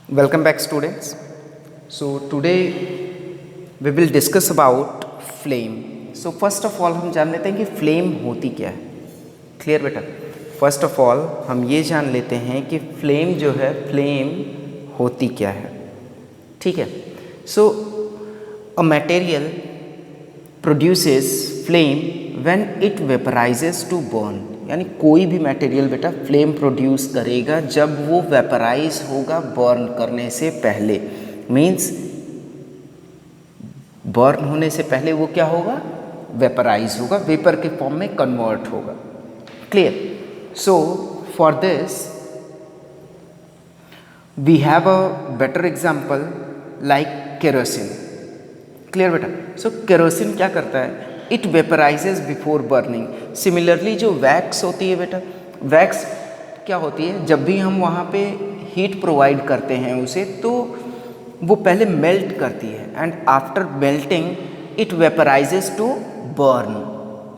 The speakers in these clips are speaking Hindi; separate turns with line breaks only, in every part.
Welcome back, students. So today we will discuss about flame. So first of all हम जान लेते हैं कि flame होती क्या है. क्लियर बेटा? फर्स्ट ऑफ ऑल हम ये जान लेते हैं कि फ्लेम जो है फ्लेम होती क्या है. ठीक है. So a material produces flame when it vaporises to burn. यानी कोई भी मटेरियल बेटा फ्लेम प्रोड्यूस करेगा जब वो वेपराइज होगा बर्न करने से पहले. मीन्स बर्न होने से पहले वो क्या होगा, वेपराइज होगा, वेपर के फॉर्म में कन्वर्ट होगा. Clear. So for this we have a better example like kerosene. Clear बेटा. सो केरोसिन क्या करता है, it vaporizes before burning. Similarly जो वैक्स होती है बेटा, वैक्स क्या होती है, जब भी हम वहाँ पे हीट प्रोवाइड करते हैं उसे तो वो पहले मेल्ट करती है and after melting it vaporises to burn.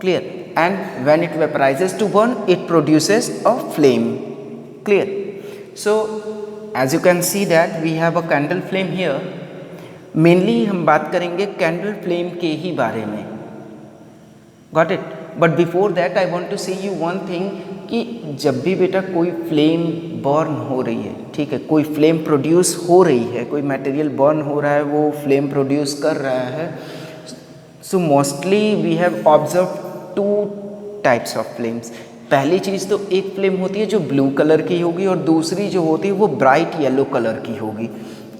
Clear. And when it vaporises to burn it produces a flame. Clear. So as you can see that we have a candle flame here. Mainly हम बात करेंगे कैंडल फ्लेम के ही बारे में. Got it. But before that I want to say you one thing कि जब भी बेटा कोई फ्लेम बर्न हो रही है, ठीक है, कोई फ्लेम प्रोड्यूस हो रही है, कोई मटेरियल बर्न हो रहा है, वो फ्लेम प्रोड्यूस कर रहा है. So mostly we have observe two types of flames. पहली चीज़ तो एक फ्लेम होती है जो ब्लू कलर की होगी और दूसरी जो होती है वो ब्राइट येलो कलर की होगी.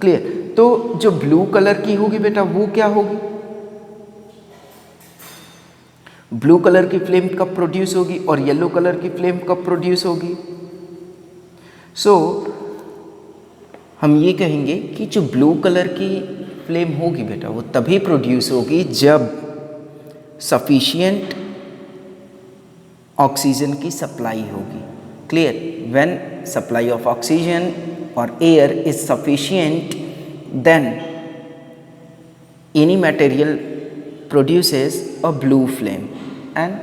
क्लियर. तो जो ब्लू कलर की होगी बेटा वो क्या होगी, ब्लू कलर की फ्लेम कब प्रोड्यूस होगी और येलो कलर की फ्लेम कब प्रोड्यूस होगी. सो हम ये कहेंगे कि जो ब्लू कलर की फ्लेम होगी बेटा वो तभी प्रोड्यूस होगी जब सफिशिएंट ऑक्सीजन की सप्लाई होगी. Clear. When supply of oxygen और air is sufficient then any material produces a blue flame. And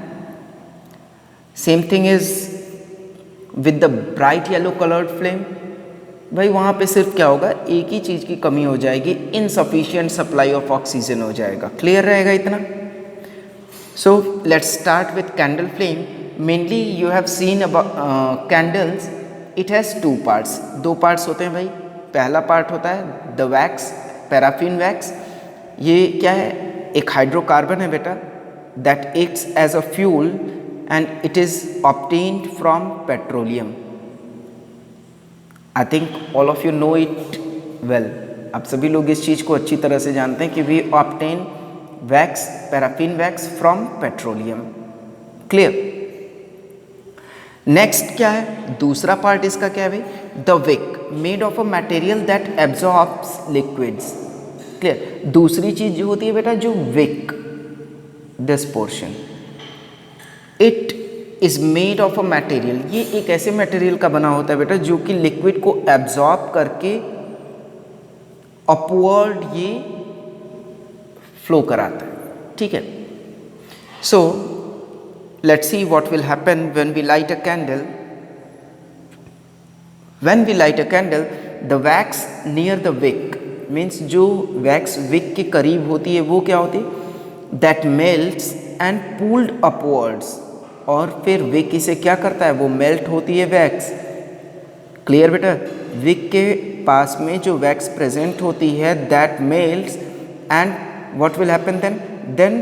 same thing is with the bright yellow colored flame. भाई वहाँ पे सिर्फ क्या होगा, एक ही चीज़ की कमी हो जाएगी, insufficient supply of oxygen हो जाएगा. क्लियर रहेगा इतना. So let's start with candle flame. Mainly you have seen about candles. It has two parts. दो parts होते हैं भाई. पहला part होता है the wax, paraffin wax. ये क्या है, एक हाइड्रोकार्बन है बेटा that acts as a fuel and it is obtained from petroleum. I think all of you know it well. आप सभी लोग इस चीज़ को अच्छी तरह से जानते हैं कि we obtain wax, paraffin wax from petroleum. Clear. Next क्या है, दूसरा पार्ट इसका क्या है भाई, the wick made of a material that absorbs liquids. Clear. दूसरी चीज जो होती है बेटा जो wick, this portion, it is made of a material. ये एक ऐसे मटेरियल का बना होता है बेटा जो कि लिक्विड को एब्जॉर्ब करके अपवर्ड ये फ्लो कराता है. ठीक है. So let's see what will happen when we light a candle. When we light a candle the wax near the wick, means जो वैक्स विक के करीब होती है वो क्या होती है, that melts and pulled upwards. और फिर विक इसे क्या करता है, वो मेल्ट होती है वैक्स. क्लियर बेटा. विक के पास में जो वैक्स प्रेजेंट होती है that melts and what will happen then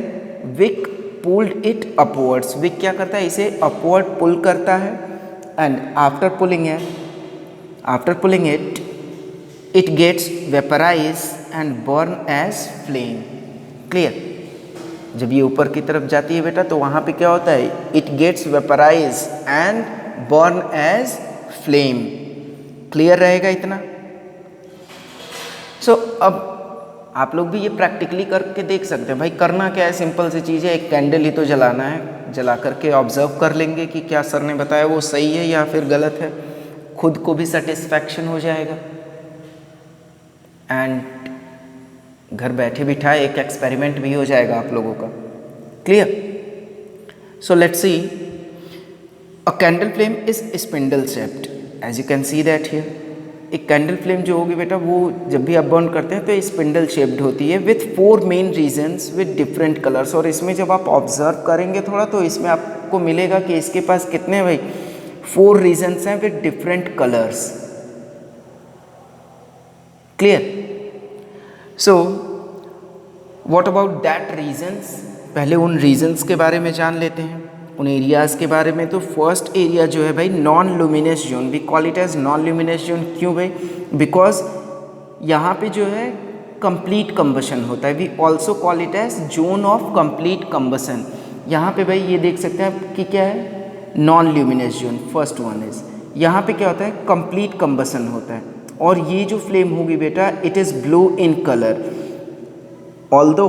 wick pulled it upwards. Wick क्या करता है, इसे अपवर्ड पुल करता है and after pulling it it gets vaporized and burn as flame. Clear. जब ये ऊपर की तरफ जाती है बेटा तो वहाँ पे क्या होता है, it gets vaporized and burn as flame. Clear रहेगा इतना. So अब आप लोग भी ये प्रैक्टिकली करके देख सकते हैं. भाई करना क्या है, सिंपल सी चीज़ है, एक कैंडल ही तो जलाना है, जला करके ऑब्जर्व कर लेंगे कि क्या सर ने बताया वो सही है या फिर गलत है. खुद को भी सेटिस्फैक्शन हो जाएगा एंड घर बैठे बिठाए एक एक्सपेरिमेंट भी हो जाएगा आप लोगों का. Clear. So let's see a candle flame is spindle shaped. As you can see that here एक कैंडल फ्लेम जो होगी बेटा वो जब भी आप बर्न करते हैं तो स्पिंडल शेप्ड होती है with 4 main regions with different colours. और इसमें जब आप ऑब्जर्व करेंगे थोड़ा तो इसमें आपको मिलेगा कि इसके पास कितने भाई 4 रीजन्स हैं with different colours. Clear? So what about that regions, पहले उन रीजन्स के बारे में जान लेते हैं, उन एरियाज़ के बारे में। तो फर्स्ट एरिया जो है भाई non luminous zone, we call it as non luminous zone. क्यों भाई? बिकॉज यहाँ पे जो है कंप्लीट कंबशन होता है, we also call it as zone of complete combustion. यहाँ पे भाई ये देख सकते हैं आप कि क्या है, non luminous zone, first one is. यहाँ पे क्या होता है, कंप्लीट कंबशन होता है। और ये जो फ्लेम होगी बेटा it is blue in colour, although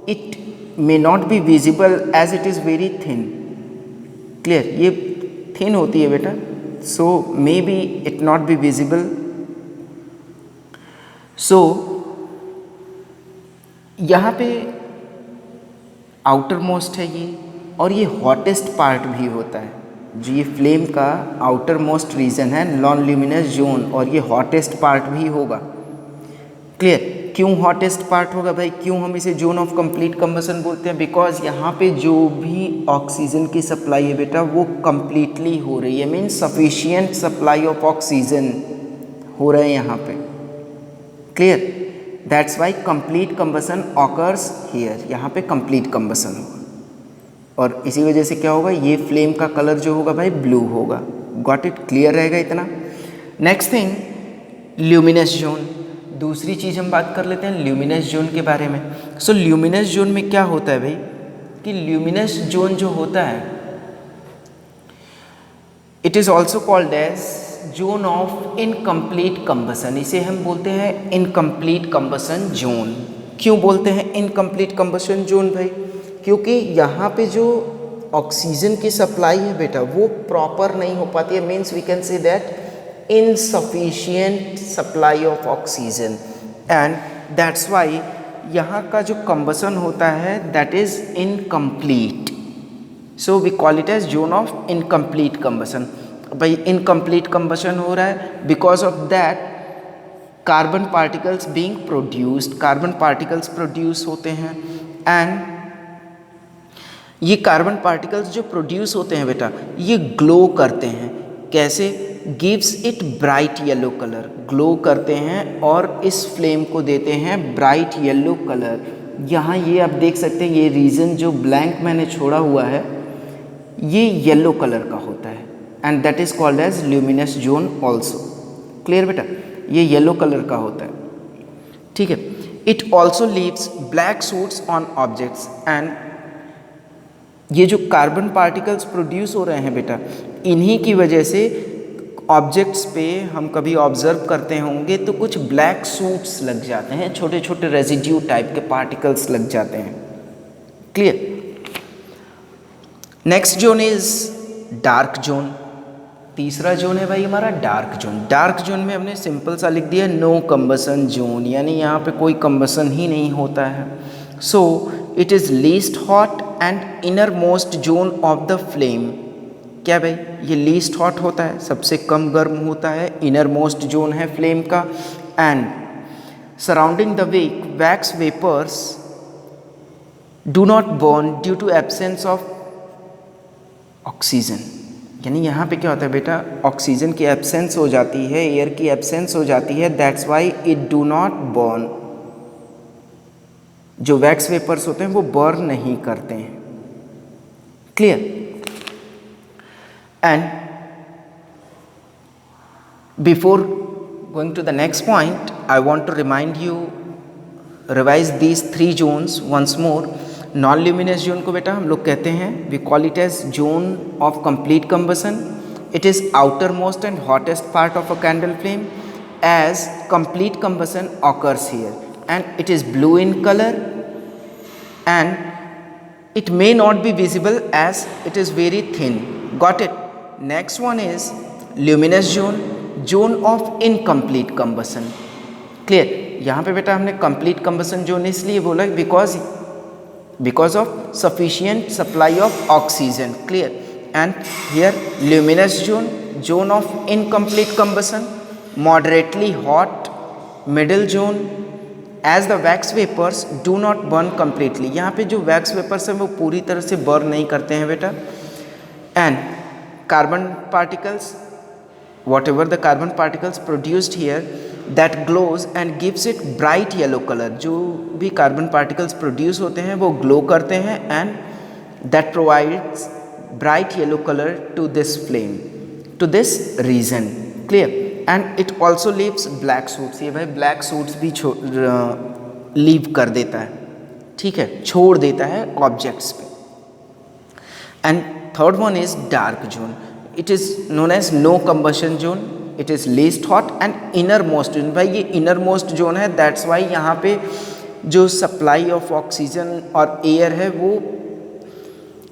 it may not be visible as it is very thin. Clear? ये थिन होती है बेटा, so may be it not be visible. So यहाँ पे आउटर मोस्ट है ये, और ये हॉटेस्ट पार्ट भी होता है। जो ये फ्लेम का आउटर मोस्ट रीजन है नॉन ल्यूमिनस जोन, और ये हॉटेस्ट पार्ट भी होगा। क्लियर? क्यों हॉटेस्ट पार्ट होगा भाई, क्यों हम इसे जोन ऑफ कंप्लीट कंबशन बोलते हैं? बिकॉज यहाँ पे जो भी ऑक्सीजन की सप्लाई है बेटा वो कंप्लीटली हो रही है, means sufficient supply of oxygen हो रहा है यहाँ पे। Clear? That's why complete combustion occurs here, यहाँ पे कंप्लीट कंबशन होगा। और इसी वजह से क्या होगा, ये फ्लेम का कलर जो होगा भाई ब्लू होगा। Got it? क्लियर रहेगा इतना? Next thing, luminous zone. दूसरी चीज़ हम बात कर लेते हैं ल्यूमिनस जोन के बारे में। सो ल्यूमिनस जोन में क्या होता है भाई, कि ल्यूमिनस जोन जो होता है it is also called as zone of incomplete combustion. इसे हम बोलते हैं इनकम्प्लीट कंबशन जोन। क्यों बोलते हैं इनकम्प्लीट कंबशन जोन भाई? क्योंकि यहाँ पे जो ऑक्सीजन की सप्लाई है बेटा वो प्रॉपर नहीं हो पाती है, means we can say that insufficient supply of oxygen, and that's why यहाँ का जो combustion होता है that is incomplete, so we call it as zone of incomplete combustion। भाई incomplete combustion हो रहा है, because of that carbon particles being produced, carbon particles produce होते हैं, and ये कार्बन पार्टिकल्स जो प्रोड्यूस होते हैं बेटा ये ग्लो करते हैं। कैसे? Gives it bright yellow colour, glow करते हैं और इस फ्लेम को देते हैं ब्राइट येलो कलर। यहाँ ये आप देख सकते हैं, ये रीजन जो ब्लैंक मैंने छोड़ा हुआ है ये येलो कलर का होता है, and that is called as luminous zone also. Clear बेटा? ये येलो कलर का होता है। ठीक है? It also leaves black soots on objects, and ये जो कार्बन पार्टिकल्स प्रोड्यूस हो रहे हैं बेटा इन्हीं की वजह से ऑब्जेक्ट्स पे हम कभी ऑब्जर्व करते होंगे तो कुछ ब्लैक सूट्स लग जाते हैं, छोटे छोटे रेजिड्यू टाइप के पार्टिकल्स लग जाते हैं। Clear? Next zone is dark zone. तीसरा जोन है भाई हमारा डार्क जोन। डार्क जोन में हमने सिंपल सा लिख दिया नो कंबसन जोन, यानी यहाँ पे कोई कंबसन ही नहीं होता है। So it is least hot and inner most zone of the flame. क्या भाई? ये लीस्ट हॉट होता है, सबसे कम गर्म होता है, इनर मोस्ट जोन है फ्लेम का, and surrounding the wax vapours do not burn due to absence of oxygen. यानी यहाँ पे क्या होता है बेटा, ऑक्सीजन की एब्सेंस हो जाती है, एयर की एब्सेंस हो जाती है, that's why it do not burn. जो वैक्स वेपर्स होते हैं वो बर्न नहीं करते हैं। Clear? And before going to the next point, I want to revise these 3 zones once more. Non-luminous zone को बेटा हम लोग कहते हैं, we call it as zone of complete combustion. It is outermost and hottest part of a candle flame, as complete combustion occurs here, and it is blue in color, and it may not be visible as it is very thin. Got it? Next one is luminous zone, zone of incomplete combustion. Clear? यहाँ पे बेटा हमने complete combustion zone इसलिए बोला because of sufficient supply of oxygen. Clear? And here luminous zone, zone of incomplete combustion. moderately hot, middle zone, as the wax vapors do not burn completely. यहाँ पे जो wax vapors हैं वो पूरी तरह से burn नहीं करते हैं बेटा. And carbon particles, whatever the carbon particles produced here, that glows and gives it bright yellow color. जो भी carbon particles produce होते हैं वो glow करते हैं and that provides bright yellow color to this flame, to this region. Clear? And it also leaves black shoots. ये भाई black shoots भी लीव कर देता है, ठीक है, छोड़ देता है ऑब्जेक्ट्स पे. And third one is dark zone. It is known as no combustion zone. It is least hot and inner most zone. भाई ये इनर मोस्ट जोन है, दैट्स वाई यहाँ पे जो सप्लाई ऑफ ऑक्सीजन और एयर है वो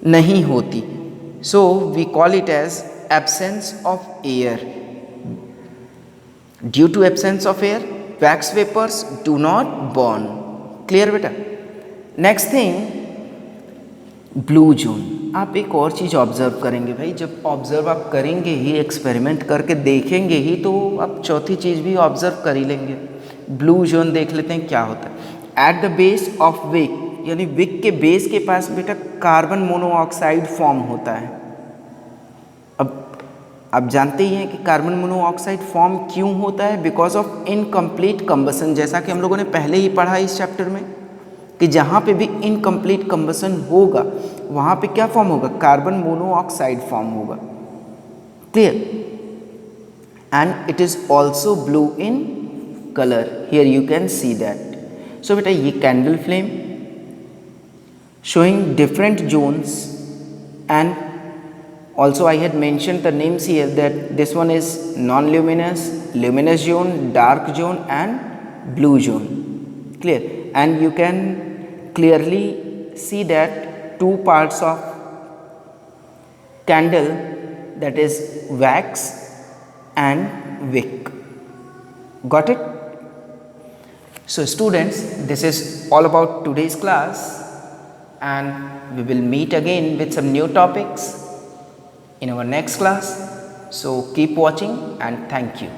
नहीं होती. So we call it as absence of air. Due to absence of air wax vapors do not burn. Clear बेटा? Next thing, blue zone. आप एक और चीज़ ऑब्जर्व करेंगे भाई, जब ऑब्जर्व आप करेंगे ही, एक्सपेरिमेंट करके देखेंगे ही, तो आप चौथी चीज़ भी ऑब्जर्व कर ही लेंगे. ब्लू जोन देख लेते हैं क्या होता है. At the base of wick, यानी विक के बेस के पास बेटा कार्बन मोनोऑक्साइड फॉर्म होता है. अब आप जानते ही हैं कि कार्बन मोनोऑक्साइड फॉर्म क्यों होता है, बिकॉज ऑफ इनकम्प्लीट कंबसन. जैसा कि हम लोगों ने पहले ही पढ़ा इस चैप्टर में कि जहाँ पे भी इनकम्प्लीट कंबसन होगा वहाँ पे क्या फॉर्म होगा, कार्बन मोनोऑक्साइड फॉर्म होगा. Clear? And it is also blue in colour. Here you can see that. So बेटा ये candle flame showing different zones, and also I had mentioned the names here that this one is non-luminous, luminous zone, dark zone and blue zone. Clear? And you can clearly see that two parts of candle, that is wax and wick. Got it? So students, this is all about today's class, and we will meet again with some new topics in our next class. So keep watching and thank you.